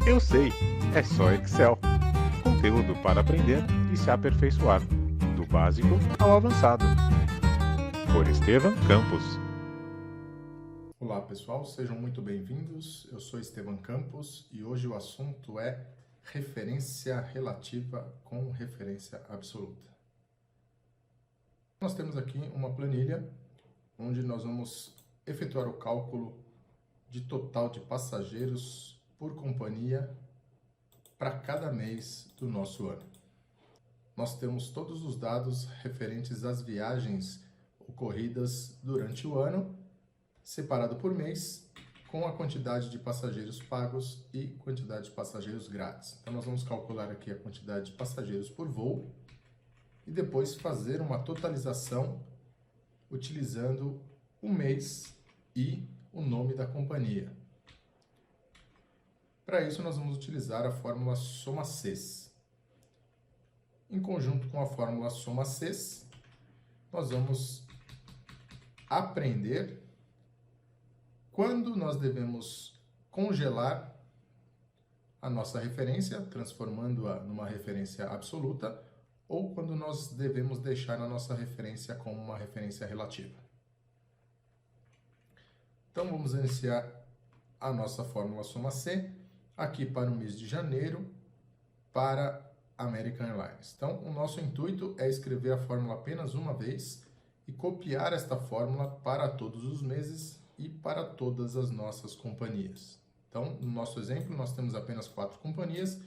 Eu sei, é só Excel. Conteúdo para aprender e se aperfeiçoar, do básico ao avançado. Por Estevam Campos. Olá pessoal, sejam muito bem-vindos. Eu sou Estevam Campos e hoje o assunto é referência relativa com referência absoluta. Nós temos aqui uma planilha onde nós vamos efetuar o cálculo de total de passageiros por companhia para cada mês do nosso ano. Nós temos todos os dados referentes às viagens ocorridas durante o ano, separado por mês, com a quantidade de passageiros pagos e quantidade de passageiros grátis. Então nós vamos calcular aqui a quantidade de passageiros por voo e depois fazer uma totalização utilizando o mês e o nome da companhia. Para isso nós vamos utilizar a fórmula soma-ces. Em conjunto com a fórmula soma-ces, nós vamos aprender quando nós devemos congelar a nossa referência, transformando-a numa referência absoluta, ou quando nós devemos deixar a nossa referência como uma referência relativa. Então vamos iniciar a nossa fórmula soma-C aqui para o mês de janeiro para American Airlines. Então o nosso intuito é escrever a fórmula apenas uma vez e copiar esta fórmula para todos os meses e para todas as nossas companhias. Então, no nosso exemplo, nós temos apenas 4 companhias,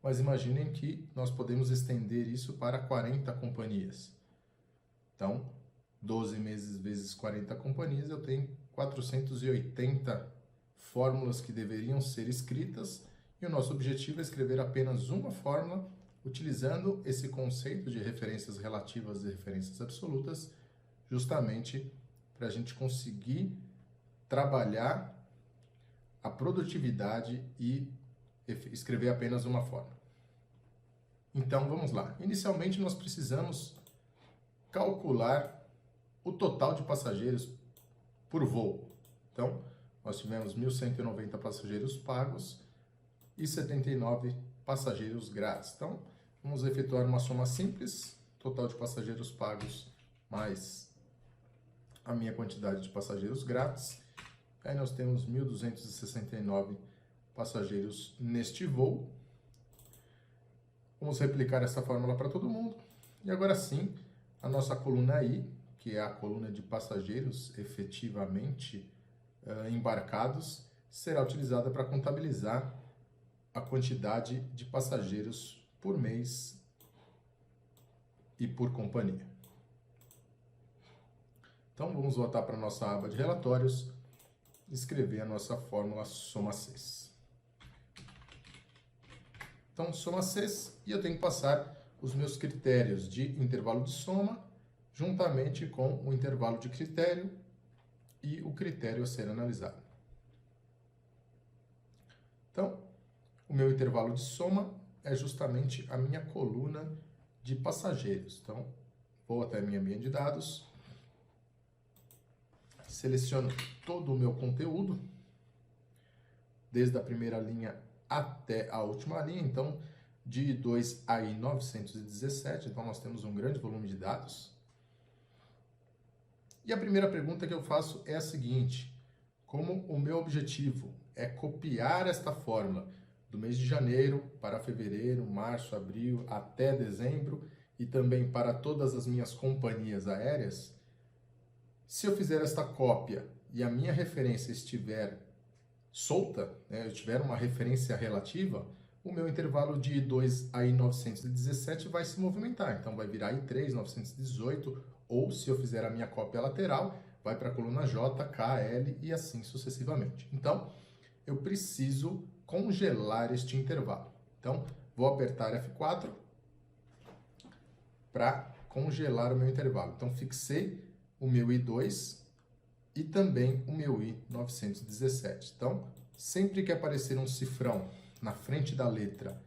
mas imaginem que nós podemos estender isso para 40 companhias. Então, 12 meses vezes 40 companhias, eu tenho 480 fórmulas que deveriam ser escritas, e o nosso objetivo é escrever apenas uma fórmula, utilizando esse conceito de referências relativas e referências absolutas, justamente para a gente conseguir trabalhar a produtividade e escrever apenas uma fórmula. Então, vamos lá. Inicialmente, nós precisamos calcular o total de passageiros por voo. Então, nós tivemos 1.190 passageiros pagos e 79 passageiros grátis. Então, vamos efetuar uma soma simples, total de passageiros pagos mais a minha quantidade de passageiros grátis. Aí nós temos 1.269 passageiros neste voo. Vamos replicar essa fórmula para todo mundo. E agora sim, a nossa coluna I, que é a coluna de passageiros efetivamente embarcados, será utilizada para contabilizar a quantidade de passageiros por mês e por companhia. Então, vamos voltar para a nossa aba de relatórios e escrever a nossa fórmula soma-ces. Então, soma-ces, e eu tenho que passar os meus critérios de intervalo de soma, juntamente com o intervalo de critério e o critério a ser analisado. Então, o meu intervalo de soma é justamente a minha coluna de passageiros. Então, vou até a minha linha de dados, seleciono todo o meu conteúdo, desde a primeira linha até a última linha, então de 2 a 917, então nós temos um grande volume de dados. E a primeira pergunta que eu faço é a seguinte: como o meu objetivo é copiar esta fórmula do mês de janeiro para fevereiro, março, abril, até dezembro, e também para todas as minhas companhias aéreas, se eu fizer esta cópia e a minha referência estiver solta, né, eu tiver uma referência relativa, o meu intervalo de 2 a 917 vai se movimentar. Então, vai virar I3, 918, ou se eu fizer a minha cópia lateral, vai para a coluna J, K, L e assim sucessivamente. Então, eu preciso congelar este intervalo. Então, vou apertar F4 para congelar o meu intervalo. Então, fixei o meu I2 e também o meu I917. Então, sempre que aparecer um cifrão na frente da letra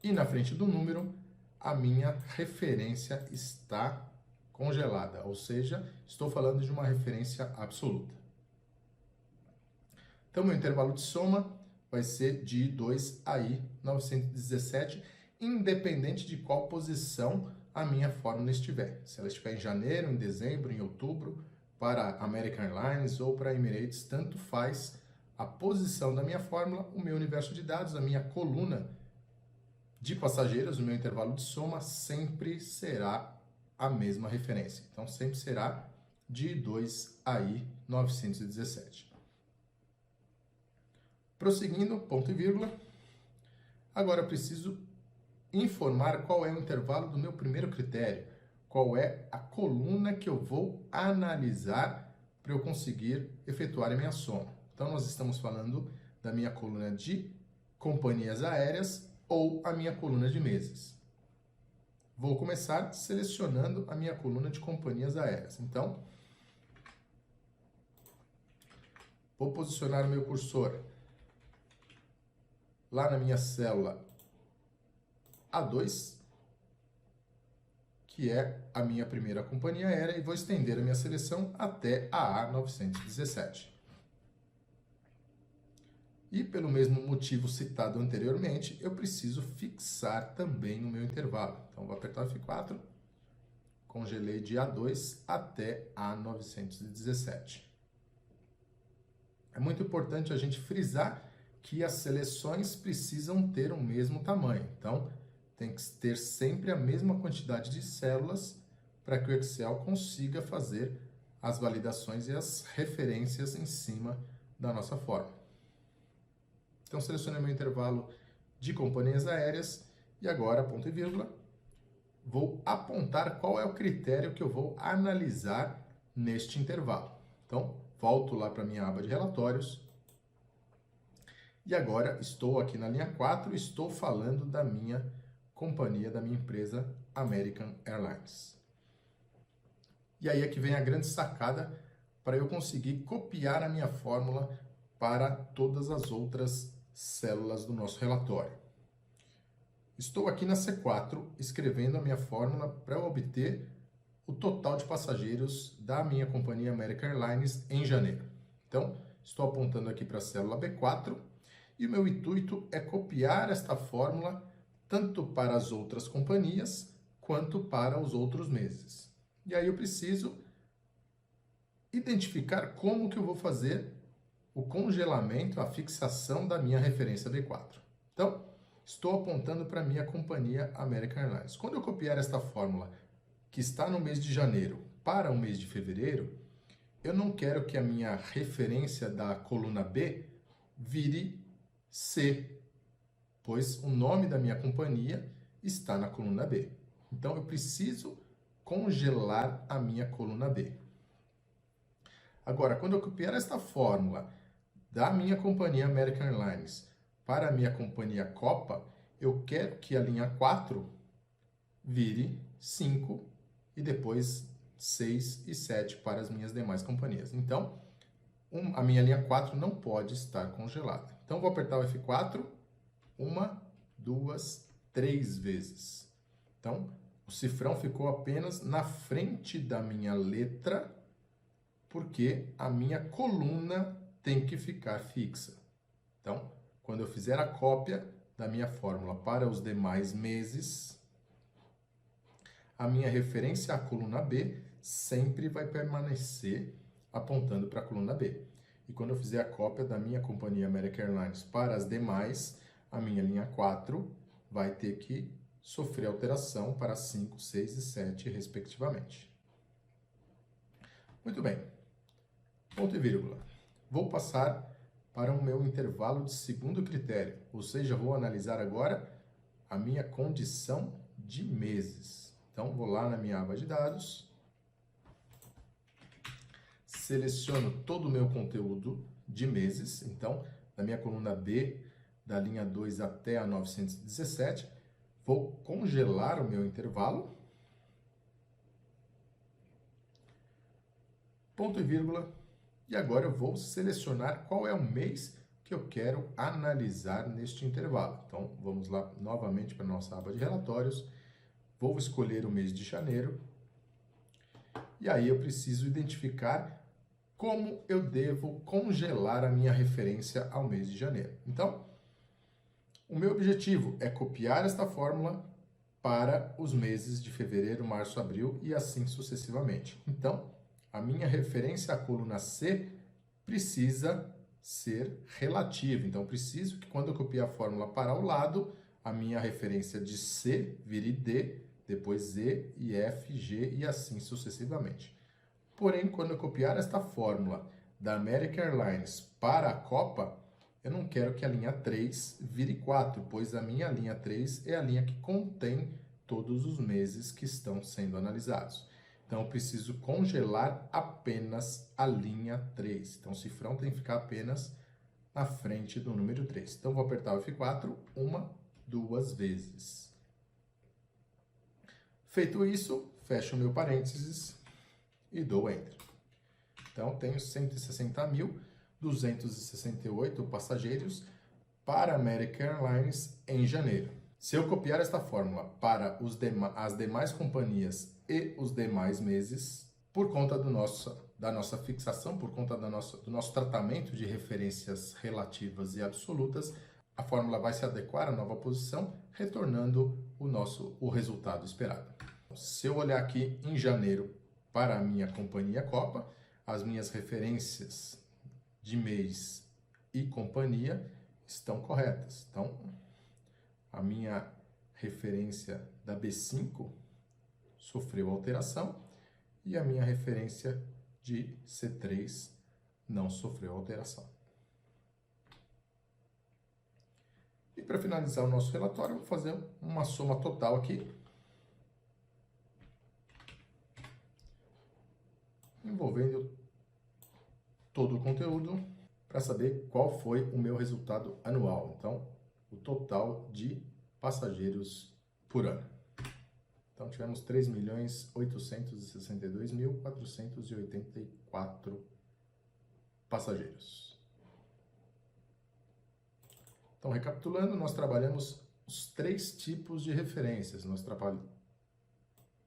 e na frente do número, a minha referência está congelada, ou seja, estou falando de uma referência absoluta. Então, meu intervalo de soma vai ser de I2AI 917, independente de qual posição a minha fórmula estiver. Se ela estiver em janeiro, em dezembro, em outubro, para American Airlines ou para Emirates, tanto faz a posição da minha fórmula, o meu universo de dados, a minha coluna de passageiros, o meu intervalo de soma, sempre será a mesma referência. Então, sempre será de I2AI 917. Prosseguindo, ponto e vírgula. Agora eu preciso informar qual é o intervalo do meu primeiro critério, qual é a coluna que eu vou analisar para eu conseguir efetuar a minha soma. Então, nós estamos falando da minha coluna de companhias aéreas ou a minha coluna de meses. Vou começar selecionando a minha coluna de companhias aéreas. Então, vou posicionar o meu cursor lá na minha célula A2, que é a minha primeira companhia aérea, e vou estender a minha seleção até a A917. E pelo mesmo motivo citado anteriormente, eu preciso fixar também o meu intervalo. Então, vou apertar o F4, congelei de A2 até A917. É muito importante a gente frisar que as seleções precisam ter o mesmo tamanho. Então, tem que ter sempre a mesma quantidade de células para que o Excel consiga fazer as validações e as referências em cima da nossa fórmula. Então, selecionei meu intervalo de companhias aéreas e agora, ponto e vírgula, vou apontar qual é o critério que eu vou analisar neste intervalo. Então, volto lá para a minha aba de relatórios e agora estou aqui na linha 4, estou falando da minha companhia, da minha empresa American Airlines. E aí é que vem a grande sacada para eu conseguir copiar a minha fórmula para todas as outras células do nosso relatório. Estou aqui na C4 escrevendo a minha fórmula para eu obter o total de passageiros da minha companhia American Airlines em janeiro. Então, estou apontando aqui para a célula B4 e o meu intuito é copiar esta fórmula tanto para as outras companhias quanto para os outros meses. E aí eu preciso identificar como que eu vou fazer o congelamento, a fixação da minha referência B4. Então, estou apontando para a minha companhia American Airlines. Quando eu copiar esta fórmula que está no mês de janeiro para o mês de fevereiro, eu não quero que a minha referência da coluna B vire C, pois o nome da minha companhia está na coluna B. Então, eu preciso congelar a minha coluna B. Agora, quando eu copiar esta fórmula da minha companhia American Airlines para a minha companhia Copa, eu quero que a linha 4 vire 5 e depois 6 e 7 para as minhas demais companhias. Então, a minha linha 4 não pode estar congelada. Então, vou apertar o F4 1, 2, 3 vezes. Então, o cifrão ficou apenas na frente da minha letra, porque a minha coluna tem que ficar fixa. Então, quando eu fizer a cópia da minha fórmula para os demais meses, a minha referência à coluna B sempre vai permanecer apontando para a coluna B. E quando eu fizer a cópia da minha companhia American Airlines para as demais, a minha linha 4 vai ter que sofrer alteração para 5, 6 e 7, respectivamente. Muito bem. Ponto e vírgula. Vou passar para o meu intervalo de segundo critério, ou seja, vou analisar agora a minha condição de meses. Então, vou lá na minha aba de dados, seleciono todo o meu conteúdo de meses, então, na minha coluna B, da linha 2 até a 917, vou congelar o meu intervalo, ponto e vírgula, e agora eu vou selecionar qual é o mês que eu quero analisar neste intervalo. Então, vamos lá novamente para a nossa aba de relatórios, vou escolher o mês de janeiro, e aí eu preciso identificar como eu devo congelar a minha referência ao mês de janeiro. Então, o meu objetivo é copiar esta fórmula para os meses de fevereiro, março, abril e assim sucessivamente. Então, a minha referência à coluna C precisa ser relativa. Então, preciso que quando eu copiar a fórmula para o lado, a minha referência de C vire D, depois E e F, G e assim sucessivamente. Porém, quando eu copiar esta fórmula da American Airlines para a Copa, eu não quero que a linha 3 vire 4, pois a minha linha 3 é a linha que contém todos os meses que estão sendo analisados. Então, eu preciso congelar apenas a linha 3. Então, o cifrão tem que ficar apenas na frente do número 3. Então, vou apertar o F4 uma, duas vezes. Feito isso, fecho o meu parênteses e dou Enter. Então, tenho 160.268 passageiros para American Airlines em janeiro. Se eu copiar esta fórmula para as demais companhias e os demais meses, por conta da nossa fixação, por conta do nosso tratamento de referências relativas e absolutas, a fórmula vai se adequar à nova posição, retornando o resultado esperado. Se eu olhar aqui em janeiro para a minha companhia Copa, as minhas referências de mês e companhia estão corretas. Então, a minha referência da B5 sofreu alteração e a minha referência de C3 não sofreu alteração. E para finalizar o nosso relatório, eu vou fazer uma soma total aqui, envolvendo todo o conteúdo para saber qual foi o meu resultado anual. Então, o total de passageiros por ano. Então, tivemos 3.862.484 passageiros. Então, recapitulando, nós trabalhamos os 3 tipos de referências. Nós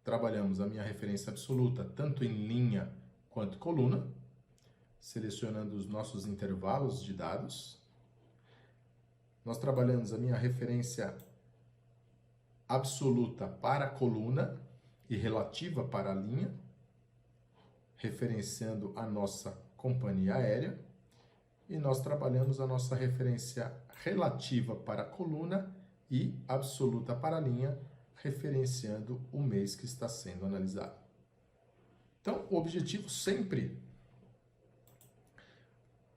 trabalhamos a minha referência absoluta, tanto em linha quanto coluna, selecionando os nossos intervalos de dados. Nós trabalhamos a minha referência absoluta para a coluna e relativa para a linha, referenciando a nossa companhia aérea. E nós trabalhamos a nossa referência relativa para a coluna e absoluta para a linha, referenciando o mês que está sendo analisado. Então, o objetivo sempre,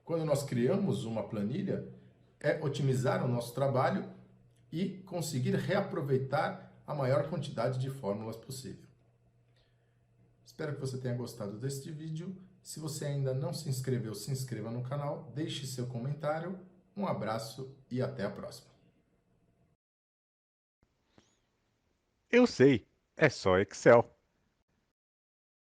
quando nós criamos uma planilha, é otimizar o nosso trabalho e conseguir reaproveitar a maior quantidade de fórmulas possível. Espero que você tenha gostado deste vídeo. Se você ainda não se inscreveu, se inscreva no canal, deixe seu comentário. Um abraço e até a próxima. Eu sei, é só Excel.